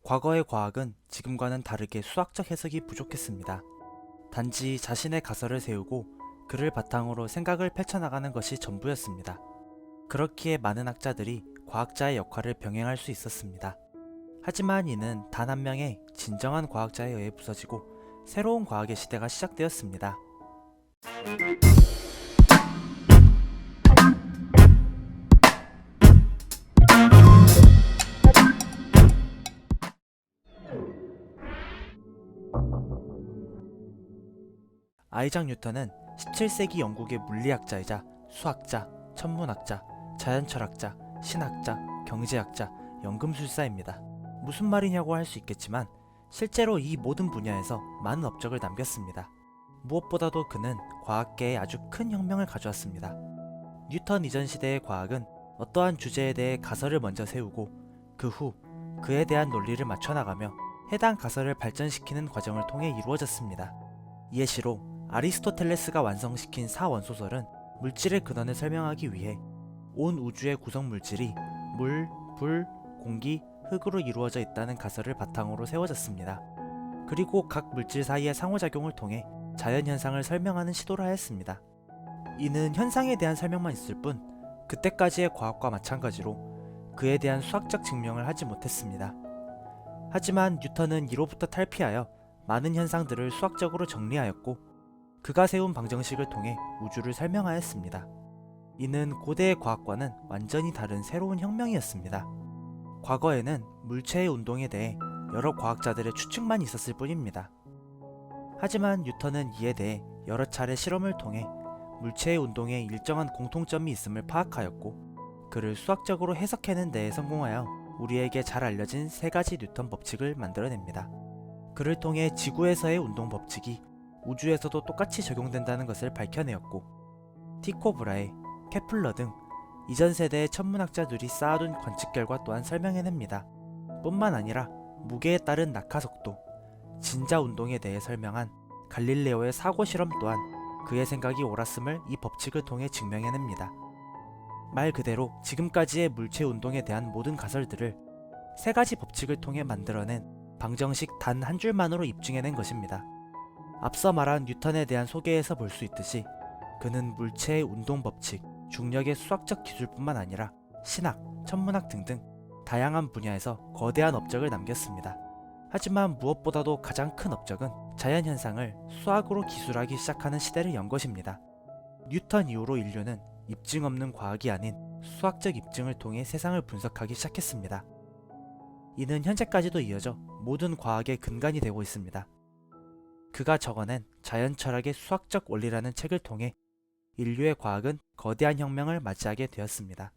과거의 과학은 지금과는 다르게 수학적 해석이 부족했습니다. 단지 자신의 가설을 세우고 그를 바탕으로 생각을 펼쳐나가는 것이 전부였습니다. 그렇기에 많은 학자들이 과학자의 역할을 병행할 수 있었습니다. 하지만 이는 단 한 명의 진정한 과학자에 의해 부서지고 새로운 과학의 시대가 시작되었습니다. 아이작 뉴턴은 17세기 영국의 물리학자이자 수학자, 천문학자, 자연철학자, 신학자, 경제학자, 연금술사입니다. 무슨 말이냐고 할 수 있겠지만 실제로 이 모든 분야에서 많은 업적을 남겼습니다. 무엇보다도 그는 과학계에 아주 큰 혁명을 가져왔습니다. 뉴턴 이전 시대의 과학은 어떠한 주제에 대해 가설을 먼저 세우고 그 후 그에 대한 논리를 맞춰나가며 해당 가설을 발전시키는 과정을 통해 이루어졌습니다. 예시로 아리스토텔레스가 완성시킨 사원소설은 물질의 근원을 설명하기 위해 온 우주의 구성 물질이 물, 불, 공기, 흙으로 이루어져 있다는 가설을 바탕으로 세워졌습니다. 그리고 각 물질 사이의 상호작용을 통해 자연현상을 설명하는 시도를 하였습니다. 이는 현상에 대한 설명만 있을 뿐 그때까지의 과학과 마찬가지로 그에 대한 수학적 증명을 하지 못했습니다. 하지만 뉴턴은 이로부터 탈피하여 많은 현상들을 수학적으로 정리하였고 그가 세운 방정식을 통해 우주를 설명하였습니다. 이는 고대의 과학과는 완전히 다른 새로운 혁명이었습니다. 과거에는 물체의 운동에 대해 여러 과학자들의 추측만 있었을 뿐입니다. 하지만 뉴턴은 이에 대해 여러 차례 실험을 통해 물체의 운동에 일정한 공통점이 있음을 파악하였고 그를 수학적으로 해석해낸 데에 성공하여 우리에게 잘 알려진 세 가지 뉴턴 법칙을 만들어냅니다. 그를 통해 지구에서의 운동 법칙이 우주에서도 똑같이 적용된다는 것을 밝혀내었고 티코 브라해, 케플러 등 이전 세대의 천문학자들이 쌓아둔 관측결과 또한 설명해냅니다. 뿐만 아니라 무게에 따른 낙하속도, 진자 운동에 대해 설명한 갈릴레오의 사고 실험 또한 그의 생각이 옳았음을 이 법칙을 통해 증명해냅니다. 말 그대로 지금까지의 물체 운동에 대한 모든 가설들을 세 가지 법칙을 통해 만들어낸 방정식 단 한 줄만으로 입증해낸 것입니다. 앞서 말한 뉴턴에 대한 소개에서 볼 수 있듯이 그는 물체의 운동 법칙, 중력의 수학적 기술뿐만 아니라 신학, 천문학 등등 다양한 분야에서 거대한 업적을 남겼습니다. 하지만 무엇보다도 가장 큰 업적은 자연현상을 수학으로 기술하기 시작하는 시대를 연 것입니다. 뉴턴 이후로 인류는 입증 없는 과학이 아닌 수학적 입증을 통해 세상을 분석하기 시작했습니다. 이는 현재까지도 이어져 모든 과학의 근간이 되고 있습니다. 그가 적어낸 자연철학의 수학적 원리라는 책을 통해 인류의 과학은 거대한 혁명을 맞이하게 되었습니다.